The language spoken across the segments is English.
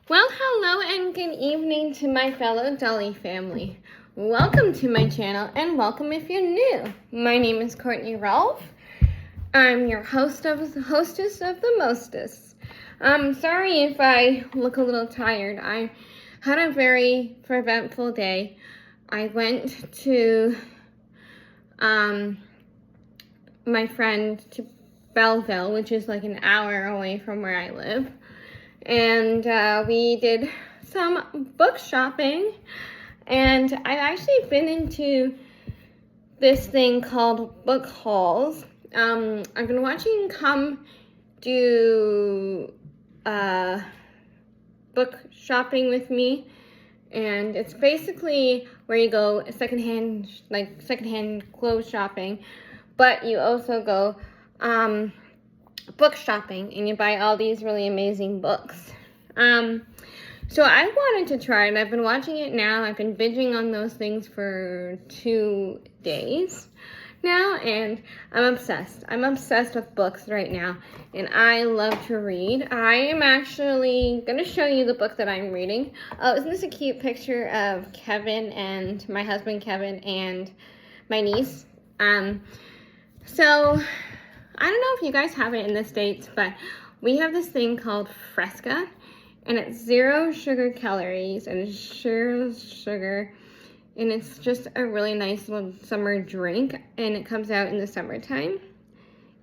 Well, hello and good evening to my fellow Dolly family. Welcome to my channel and welcome if you're new. My name is Courtney Rolfe. I'm your hostess of the mostest. Sorry if I look a little tired. I had a very eventful day. I went to my friend to Belleville, which is like an hour away from where I live. And we did some book shopping. And I've actually been into this thing called book hauls. I've been watching Come do book shopping with me. And it's basically where you go secondhand clothes shopping. But you also go book shopping and you buy all these really amazing books. So I wanted to try it. I've been watching it now. I've been binging on those things for 2 days now, and I'm obsessed. I'm obsessed with books right now, and I love to read. I am actually going to show you the book that I'm reading. Oh, isn't this a cute picture of Kevin and my husband Kevin and my niece? So I don't know if you guys have it in the States, but we have this thing called Fresca, and it's 0 sugar calories and it's 0 sugar, and it's just a really nice little summer drink, and it comes out in the summertime,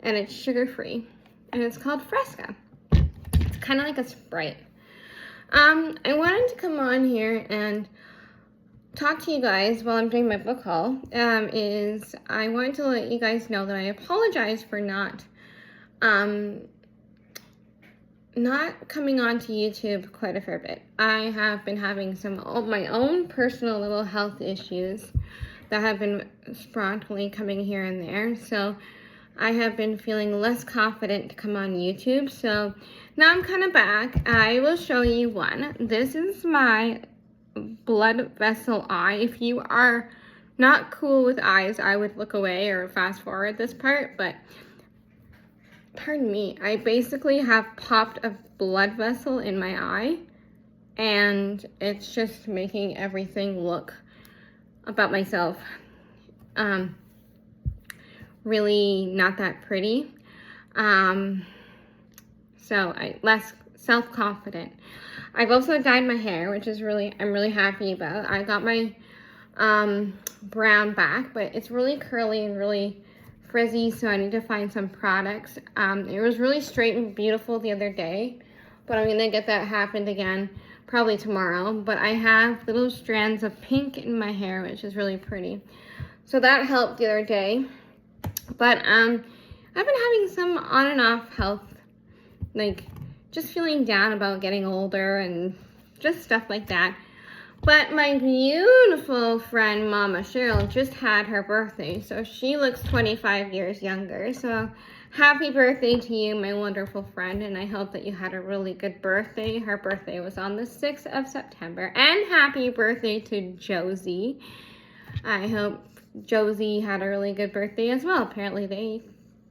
and it's sugar-free, and it's called Fresca. It's kind of like a Sprite. I wanted to come on here and talk to you guys while I'm doing my book haul. I wanted to let you guys know that I apologize for not coming onto YouTube quite a fair bit. I have been having some of my own personal little health issues that have been sporadically coming here and there. So I have been feeling less confident to come on YouTube. So now I'm kind of back. I will show you one. This is my blood vessel eye. If you are not cool with eyes, I would look away or fast forward this part, but pardon me, I basically have popped a blood vessel in my eye, and it's just making everything look about myself really not that pretty. So less self-confident. I've also dyed my hair, which is I'm really happy about. I got my brown back, but it's really curly and really frizzy, so I need to find some products. It was really straight and beautiful the other day, but I'm gonna get that happened again probably tomorrow. But I have little strands of pink in my hair, which is really pretty. So that helped the other day. But I've been having some on and off health, like just feeling down about getting older and just stuff like that. But my beautiful friend Mama Cheryl just had her birthday, so she looks 25 years younger. So happy birthday to you, my wonderful friend, and I hope that you had a really good birthday. Her birthday was on the 6th of September. And happy birthday to Josie. I hope Josie had a really good birthday as well. Apparently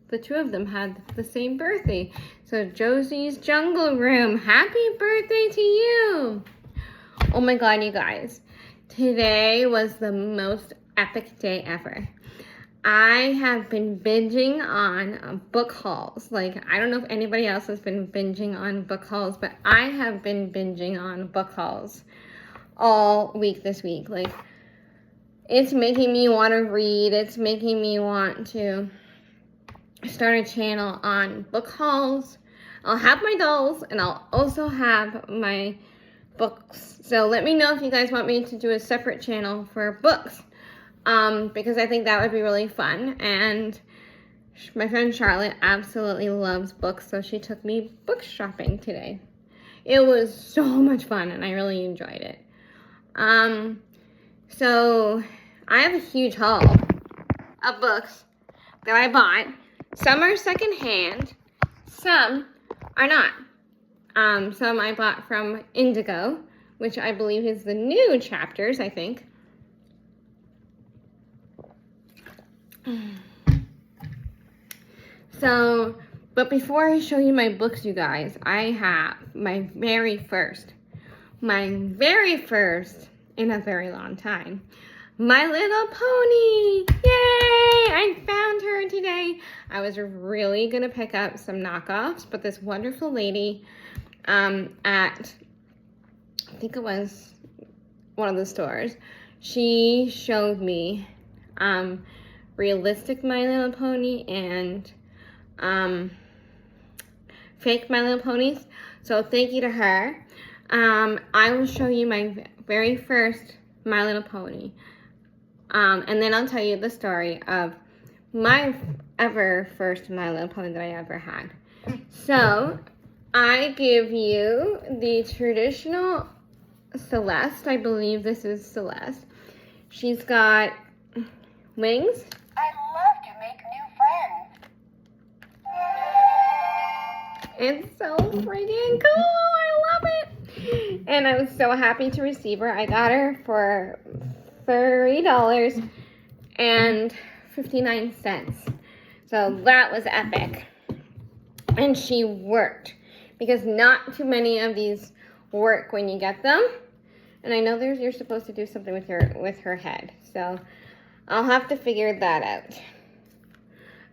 the two of them had the same birthday. So Josie's Jungle Room, happy birthday to you. Oh my God, you guys. Today was the most epic day ever. I have been binging on book hauls. Like, I don't know if anybody else has been binging on book hauls, but I have been binging on book hauls all week this week. Like, it's making me want to read. It's making me want to start a channel on book hauls. I'll have my dolls, and I'll also have my books. So let me know if you guys want me to do a separate channel for books, because I think that would be really fun. And my friend Charlotte absolutely loves books, so she took me book shopping today. It was so much fun, and I really enjoyed it. So I have a huge haul of books that I bought. Some are secondhand, some are not. Some I bought from Indigo, which I believe is the new chapters, I think. But before I show you my books, you guys, I have my very first my very first in a very long time, My Little Pony. Yay! I found her today. I was really gonna pick up some knockoffs, but this wonderful lady at, I think it was one of the stores, she showed me realistic My Little Pony and fake My Little Ponies. So thank you to her. I will show you my very first My Little Pony. And then I'll tell you the story of my ever first My Little Pony that I ever had. So I give you the traditional Celeste. I believe this is Celeste. She's got wings. I love to make new friends. It's so freaking cool. I love it. And I was so happy to receive her. I got her for $30.59. So that was epic. And she worked, because not too many of these work when you get them. And I know you're supposed to do something with her head. So I'll have to figure that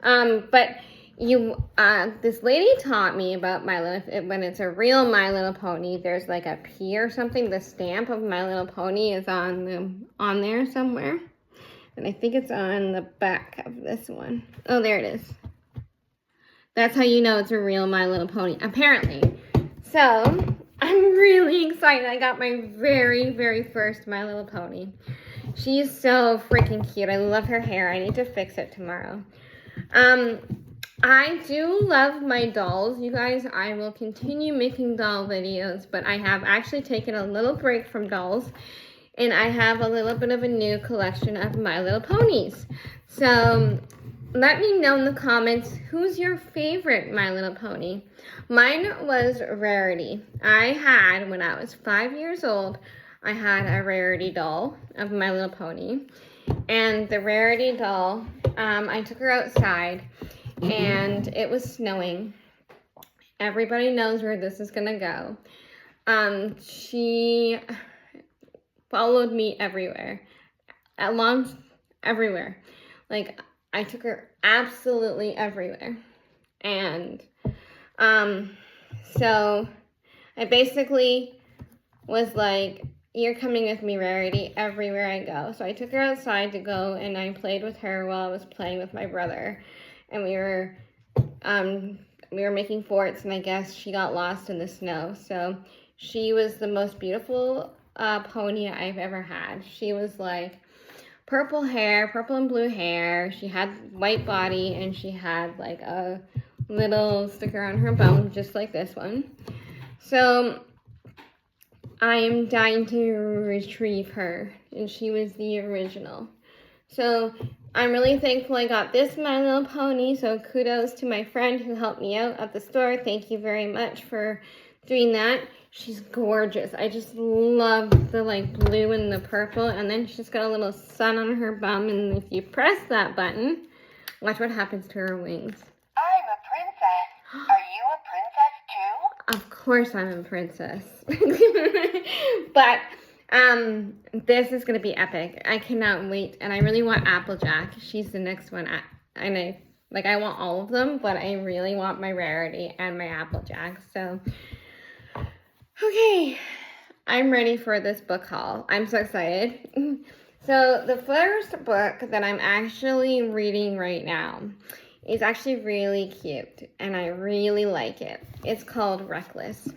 out. But this lady taught me about when it's a real My Little Pony, there's like a P or something. The stamp of My Little Pony is on there somewhere. And I think it's on the back of this one. Oh, there it is. That's how you know it's a real My Little Pony, apparently. So I'm really excited. I got my very, very first My Little Pony. She's so freaking cute. I love her hair. I need to fix it tomorrow. I do love my dolls, you guys. I will continue making doll videos, but I have actually taken a little break from dolls, and I have a little bit of a new collection of My Little Ponies. So let me know in the comments, who's your favorite My Little Pony? Mine was Rarity. When I was 5 years old, I had a Rarity doll of My Little Pony. And the Rarity doll, I took her outside, and it was snowing. Everybody knows where this is gonna go. She followed me everywhere. Everywhere. Like, I took her absolutely everywhere. And so I basically was like, you're coming with me, Rarity, everywhere I go. So I took her outside to go, and I played with her while I was playing with my brother. And we were making forts, and I guess she got lost in the snow. So she was the most beautiful pony I've ever had. She was like purple and blue hair. She had white body, and she had like a little sticker on her bone, just like this one. So I am dying to retrieve her, and she was the original. So I'm really thankful I got this My Little Pony, so kudos to my friend who helped me out at the store. Thank you very much for doing that. She's gorgeous. I just love the like blue and the purple, and then she's got a little sun on her bum, and if you press that button, watch what happens to her wings. I'm a princess. Are you a princess too? Of course I'm a princess. But this is gonna be epic. I cannot wait, and I really want Applejack. She's the next one. I want all of them, but I really want my Rarity and my Applejack. So, okay, I'm ready for this book haul. I'm so excited. So the first book that I'm actually reading right now is actually really cute, and I really like it. It's called Reckless.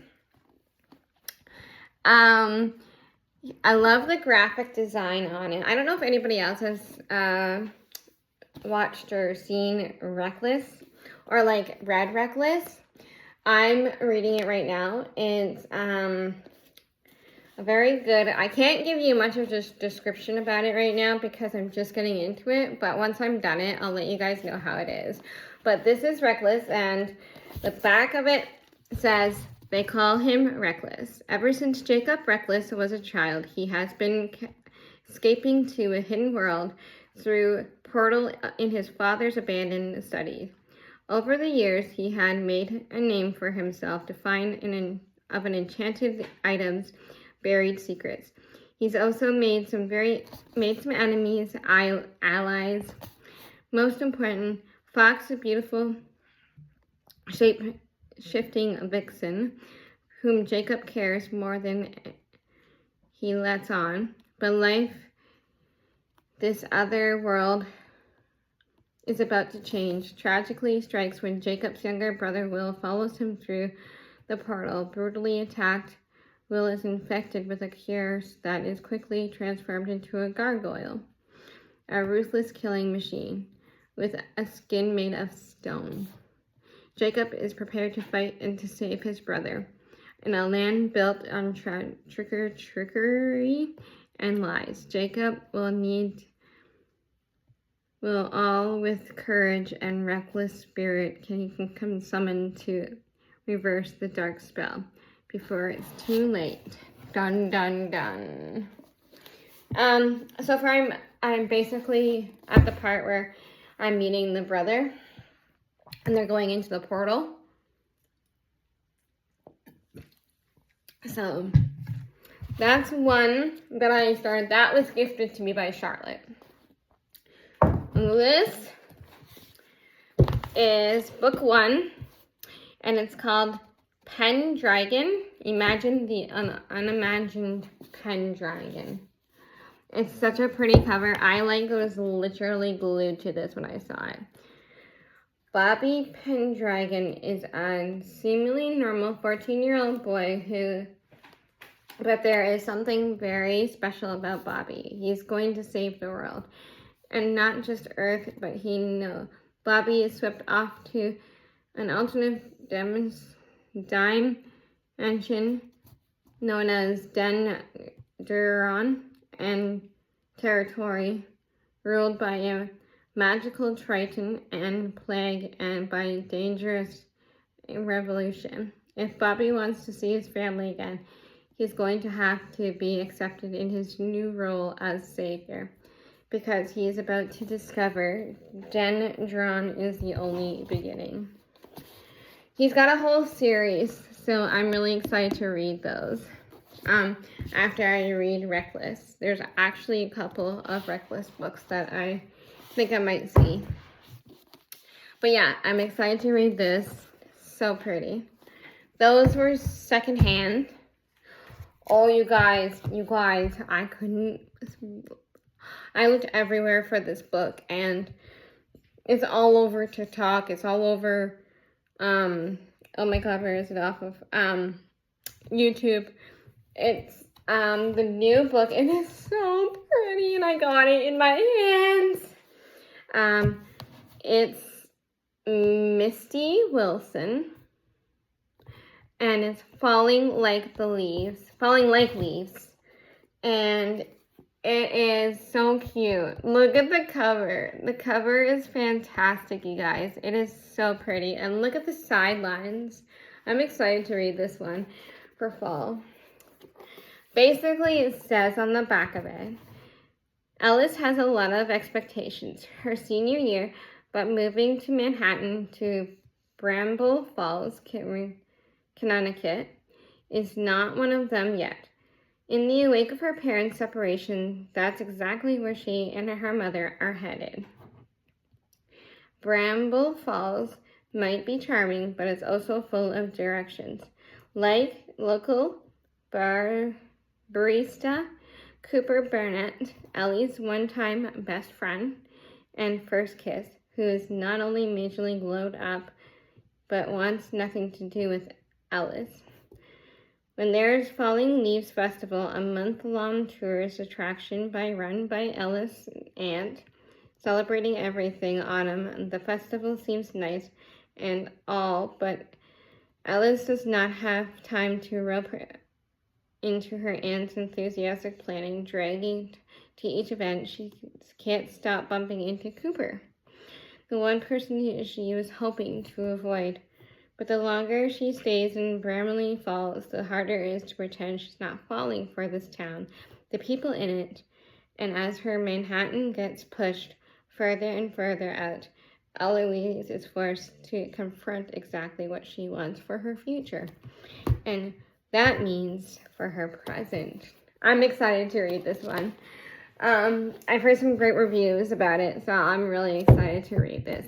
I love the graphic design on it. I don't know if anybody else has watched or seen Reckless or like read Reckless. I'm reading it right now. It's a very good, I can't give you much of just description about it right now because I'm just getting into it, but once I'm done it, I'll let you guys know how it is. But this is Reckless, and the back of it says, they call him Reckless. Ever since Jacob Reckless was a child, he has been escaping to a hidden world through portal in his father's abandoned study. Over the years, he had made a name for himself to find an enchanted items buried secrets. He's also made some enemies, allies. Most important, Fox, a beautiful, shape-shifting vixen, whom Jacob cares more than he lets on. But life, this other world, is about to change. Tragically strikes when Jacob's younger brother Will follows him through the portal. Brutally attacked, Will is infected with a curse that is quickly transformed into a gargoyle, a ruthless killing machine with a skin made of stone. Jacob is prepared to fight and to save his brother. In a land built on trickery and lies, Jacob will all with courage and reckless spirit can come summon to reverse the dark spell before it's too late. Dun dun dun. So far I'm basically at the part where I'm meeting the brother and they're going into the portal. So that's one that I started. That was gifted to me by Charlotte. This is book 1, and it's called Pendragon. Imagine the unimagined Pendragon. It's such a pretty cover. I was literally glued to this when I saw it. Bobby Pendragon is a seemingly normal 14-year-old boy but there is something very special about Bobby. He's going to save the world. And not just Earth, but he knows. Bobby is swept off to an alternate dimension known as Duron and territory ruled by a magical Triton and plague and by dangerous revolution. If Bobby wants to see his family again, he's going to have to be accepted in his new role as savior, because he is about to discover Dendron is the only beginning. He's got a whole series, so I'm really excited to read those. After I read Reckless. There's actually a couple of Reckless books that I think I might see. But yeah, I'm excited to read this. So pretty. Those were secondhand. Oh, you guys, I looked everywhere for this book, and it's all over TikTok. It's all over, oh my god, where is it off of? YouTube. It's, the new book. It is so pretty, and I got it in my hands. It's Misty Wilson, and it's Falling Like Leaves, and it is so cute. Look at the cover. The cover is fantastic, you guys. It is so pretty. And look at the sidelines. I'm excited to read this one for fall. Basically, it says on the back of it, Alice has a lot of expectations her senior year, but moving to Manhattan to Bramble Falls, Connecticut, is not one of them yet. In the wake of her parents' separation, that's exactly where she and her mother are headed. Bramble Falls might be charming, but it's also full of directions. Like local barista Cooper Burnett, Ellie's one-time best friend and first kiss, who is not only majorly glowed up, but wants nothing to do with Alice. When there's Falling Leaves Festival, a month-long tourist attraction run by Ellis' aunt, celebrating everything autumn. The festival seems nice and all, but Alice does not have time to rope her into her aunt's enthusiastic planning, dragging to each event. She can't stop bumping into Cooper, the one person she was hoping to avoid. But the longer she stays in Bramley Falls, the harder it is to pretend she's not falling for this town, the people in it. And as her Manhattan gets pushed further and further out, Eloise is forced to confront exactly what she wants for her future. And that means for her present. I'm excited to read this one. I've heard some great reviews about it, so I'm really excited to read this.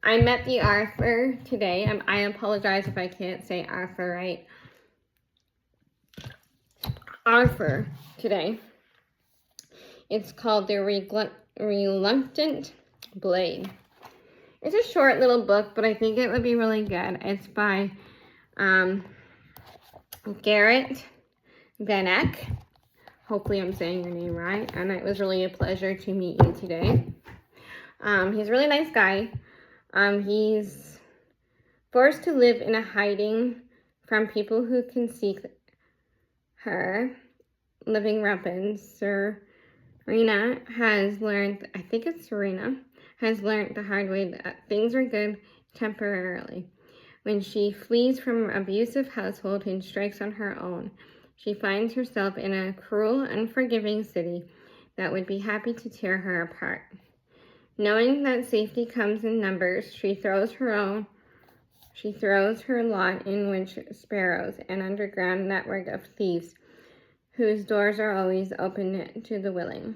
I met the Arthur today. I apologize if I can't say Arthur right. Arthur today. It's called The Reluctant Blade. It's a short little book, but I think it would be really good. It's by Garrett Van Eck. Hopefully I'm saying your name right. And it was really a pleasure to meet you today. He's a really nice guy. He's forced to live in a hiding from people who can seek her. Living weapons. Serena has learned, I think it's Serena, has learned the hard way that things are good temporarily. When she flees from an abusive household and strikes on her own, she finds herself in a cruel, unforgiving city that would be happy to tear her apart. Knowing that safety comes in numbers, she throws her lot in with sparrows, an underground network of thieves whose doors are always open to the willing.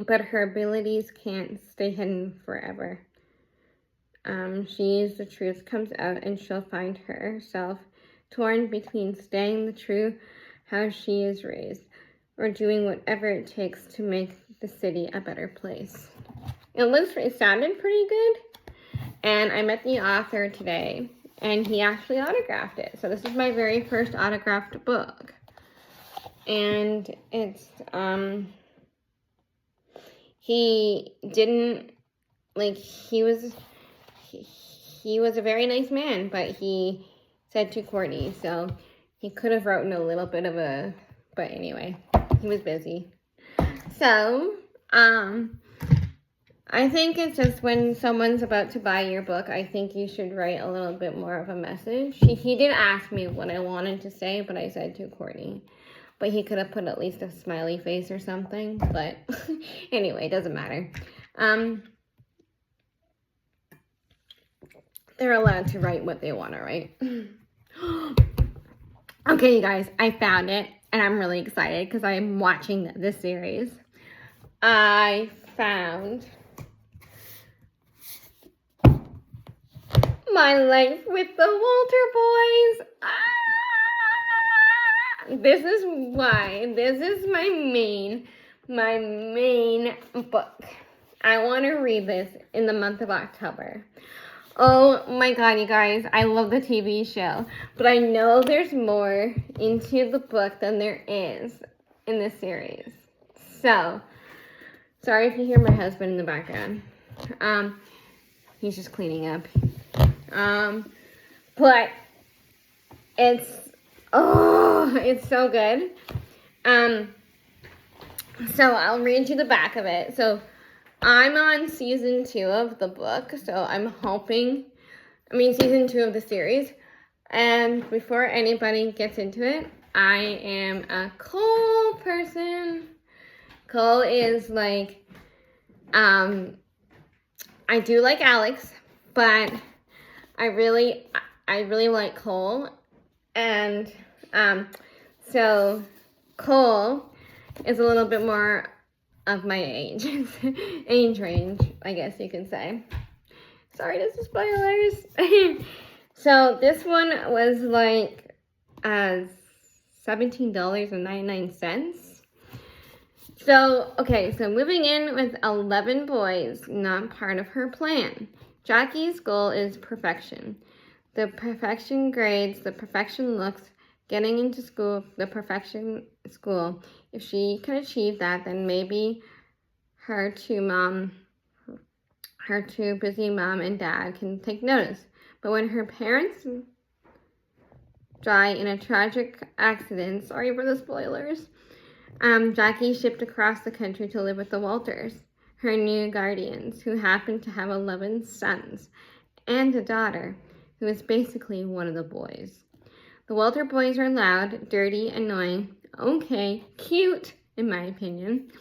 But her abilities can't stay hidden forever. The truth comes out, and she'll find herself torn between staying the true how she is raised or doing whatever it takes to make the city a better place. It sounded pretty good, and I met the author today, and he actually autographed it. So this is my very first autographed book, and it's he was a very nice man, but he said to Courtney, so he could have written a little bit of but anyway, he was busy. So, I think it's just when someone's about to buy your book, I think you should write a little bit more of a message. He did ask me what I wanted to say, but I said to Courtney. But he could have put at least a smiley face or something. But anyway, it doesn't matter. They're allowed to write what they want to write. Okay, you guys, I found it. And I'm really excited because I'm watching this series. I found My Life with the Walter Boys. This is why. This is my main book. I want to read this in the month of October. Oh my god, you guys, I love the TV show, but I know there's more into the book than there is in this series. So, sorry if you hear my husband in the background. He's just cleaning up. But it's so good. So I'll read you the back of it. So I'm on season 2 of the book, so season 2 of the series. And before anybody gets into it, I am a Cole person. Cole is like, I do like Alex, but I really like Cole. And, so Cole is a little bit more of my age range, I guess you can say. Sorry, this is spoilers. So this one was like $17.99. So moving in with 11 boys, not part of her plan. Jackie's goal is perfection. The perfection grades, the perfection looks, getting into school, the perfection school. If she can achieve that, then maybe her two busy mom and dad can take notice. But when her parents die in a tragic accident, sorry for the spoilers, Jackie shipped across the country to live with the Walters, her new guardians, who happen to have 11 sons and a daughter, who is basically one of the boys. The Walter boys are loud, dirty, annoying, okay, cute, in my opinion.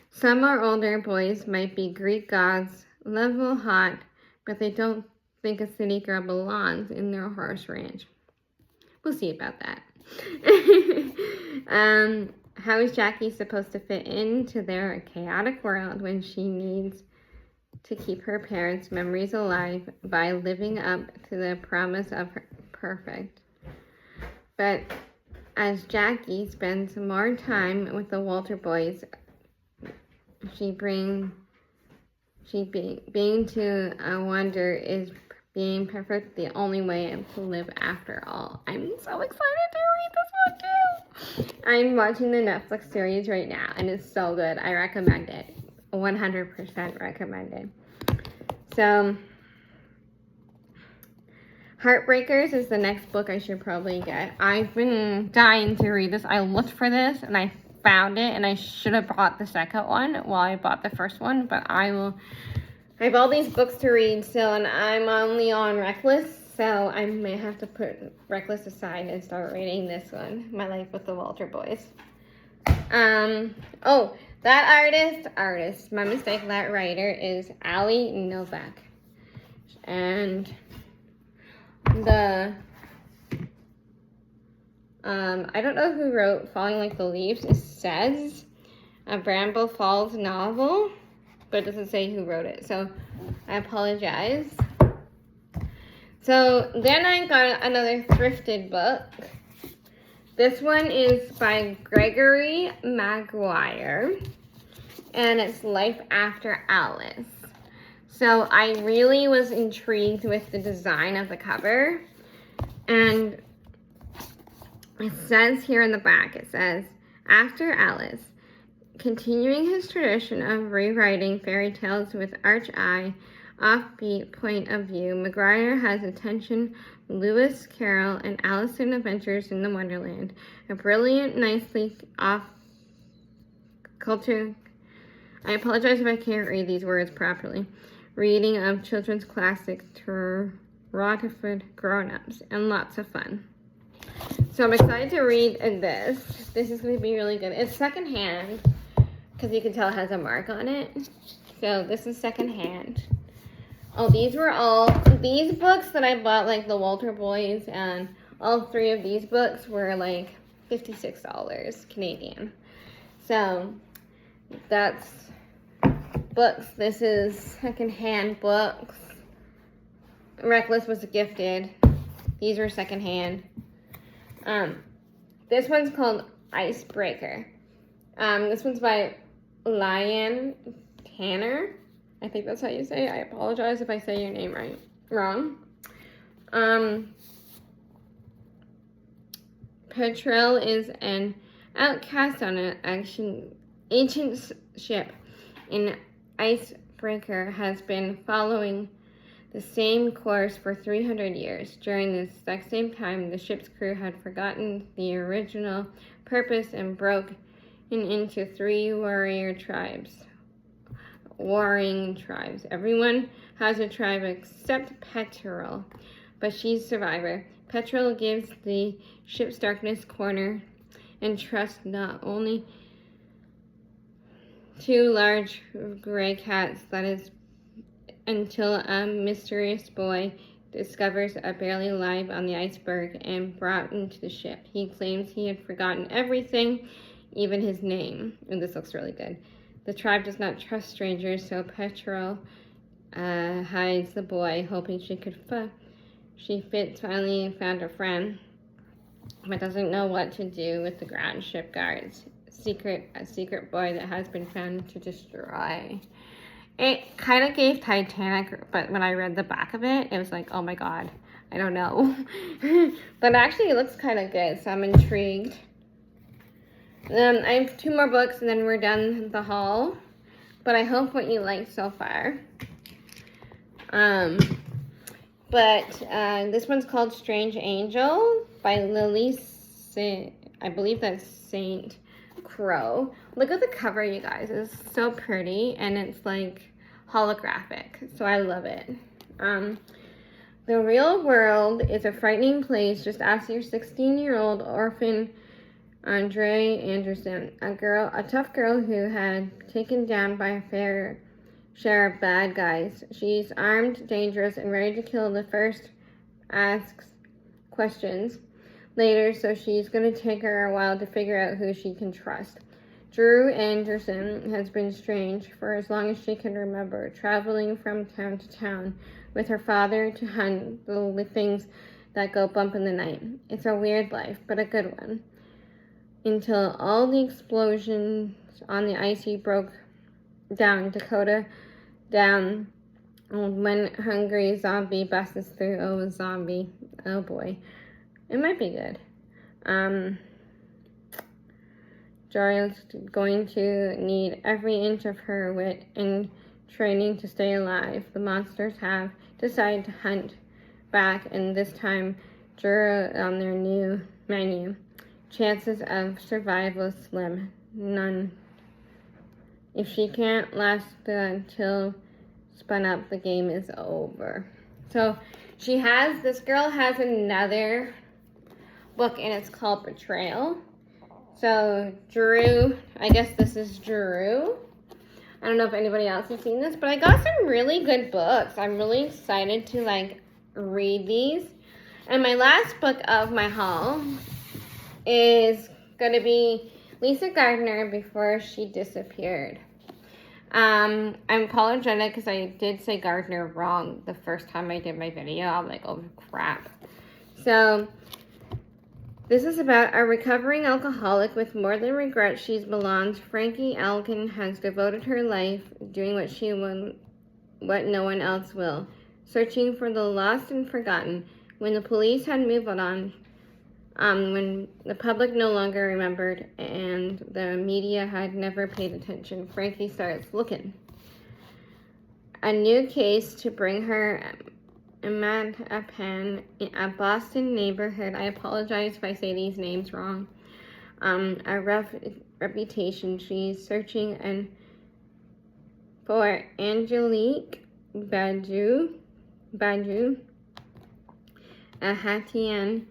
Some are older boys, might be Greek gods, level hot, but they don't think a city girl belongs in their horse ranch. We'll see about that. How is Jackie supposed to fit into their chaotic world when she needs to keep her parents' memories alive by living up to the promise of her perfect? But as Jackie spends more time with the Walter boys, being to a wonder is being perfect the only way to live after all. I'm so excited to read this one too. I'm watching the Netflix series right now and it's so good. I recommend it. 100% recommended. So, Heartbreakers is the next book I should probably get. I've been dying to read this. I looked for this and I found it, and I should have bought the second one while I bought the first one, but I have all these books to read still, and I'm only on Reckless, so I may have to put Reckless aside and start reading this one, My Life with the Walter Boys. Oh, that artist, my mistake, that writer is Ali Novak. And I don't know who wrote Falling Like the Leaves. It says a Bramble Falls novel, but it doesn't say who wrote it, so I apologize. So then I got another thrifted book. This one is by Gregory Maguire, and it's Life After Alice. So I really was intrigued with the design of the cover, and it says here in the back, it says, after Alice, continuing his tradition of rewriting fairy tales with arch-eye, offbeat point of view, Maguire has attention Lewis Carroll and Alice in Adventures in the Wonderland, a brilliant, nicely culture. I apologize if I can't read these words properly. Reading of children's classic to Rutherford grown-ups, and lots of fun. So I'm excited to read this. This is going to be really good. It's secondhand, because you can tell it has a mark on it. So this is secondhand. Oh, these books that I bought, like the Walter Boys, and all three of these books were like $56 Canadian. So that's books. This is secondhand books. Reckless was gifted. These were secondhand. This one's called Icebreaker. This one's by Liane Tanner. I think that's how you say it. I apologize if I say your name wrong. Petrel is an outcast on an ancient ship. An icebreaker has been following the same course for 300 years. During this exact same time, the ship's crew had forgotten the original purpose and broke into three warring tribes. Everyone has a tribe except Petrel, but she's survivor. Petrel gives the ship's darkness corner and trust not only two large gray cats, that is, until a mysterious boy discovers a barely alive on the iceberg and brought into the ship. He claims he had forgotten everything, even his name. And this looks really good. The tribe does not trust strangers, so Petrel hides the boy, hoping she could finally found a friend, but doesn't know what to do with the ground ship guards. A secret boy that has been found to destroy. It kind of gave Titanic, but when I read the back of it, it was like, oh my god, I don't know. But actually it looks kind of good, so I'm intrigued. I have two more books and then we're done the haul. But I hope what you liked so far. This one's called Strange Angel by Lily I believe that's Saint Crow. Look at the cover, you guys. It's so pretty and it's like holographic, so I love it. The real world is a frightening place. Just ask your 16-year-old orphan Andre Anderson, a tough girl who had taken down by a share of bad guys. She's armed, dangerous, and ready to kill the first asks questions later, so she's going to take her a while to figure out who she can trust. Drew Anderson has been strange for as long as she can remember, traveling from town to town with her father to hunt the things that go bump in the night. It's a weird life, but a good one. Until all the explosions on the icy broke down, Dakota down, when hungry zombie busts through. Oh, zombie. Oh boy. It might be good. Jorah's going to need every inch of her wit and training to stay alive. The monsters have decided to hunt back, and this time Jorah on their new menu. Chances of survival slim. None. If she can't last until spun up, the game is over. So this girl has another book, and it's called Betrayal. So Drew, I guess this is Drew. I don't know if anybody else has seen this, but I got some really good books. I'm really excited to read these. And my last book of my haul is going to be Lisa Gardner Before She Disappeared. I'm apologetic because I did say Gardner wrong the first time I did my video. I'm like, oh crap. So this is about a recovering alcoholic with more than regret she's belonged. Frankie Alkin has devoted her life doing what no one else will, searching for the lost and forgotten. When the police had moved on, when the public no longer remembered and the media had never paid attention, Frankie starts looking. A new case to bring her Amattapan, a Boston neighborhood. I apologize if I say these names wrong. A reputation. She's searching for Angelique Badu, a Haitian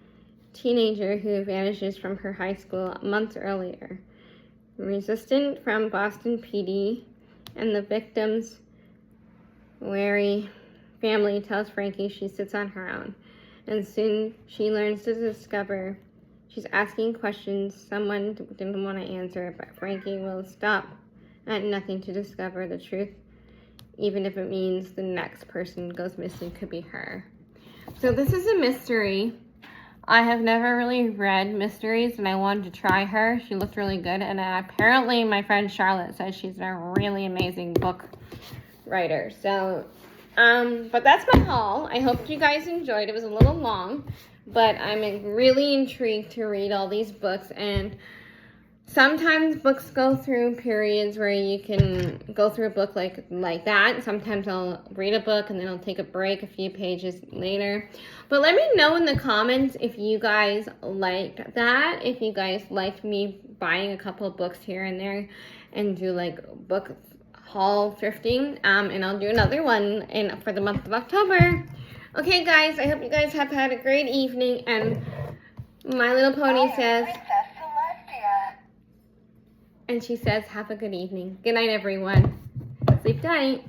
teenager who vanishes from her high school months earlier. Resistant from Boston PD, and the victim's wary family tells Frankie she sits on her own, and soon she learns to discover she's asking questions someone didn't want to answer, but Frankie will stop at nothing to discover the truth, even if it means the next person goes missing could be her. So this is a mystery. I have never really read mysteries, and I wanted to try her. She looked really good, and apparently my friend Charlotte says she's a really amazing book writer. So, but that's my haul. I hope you guys enjoyed. It was a little long, but I'm really intrigued to read all these books, and sometimes books go through periods where you can go through a book like that. Sometimes I'll read a book and then I'll take a break a few pages later. But let me know in the comments if you guys liked that, if you guys liked me buying a couple of books here and there and do book haul thrifting. And I'll do another one for the month of October. Okay guys, I hope you guys have had a great evening, and My Little Pony says, and she says, have a good evening. Good night, everyone. Sleep tight.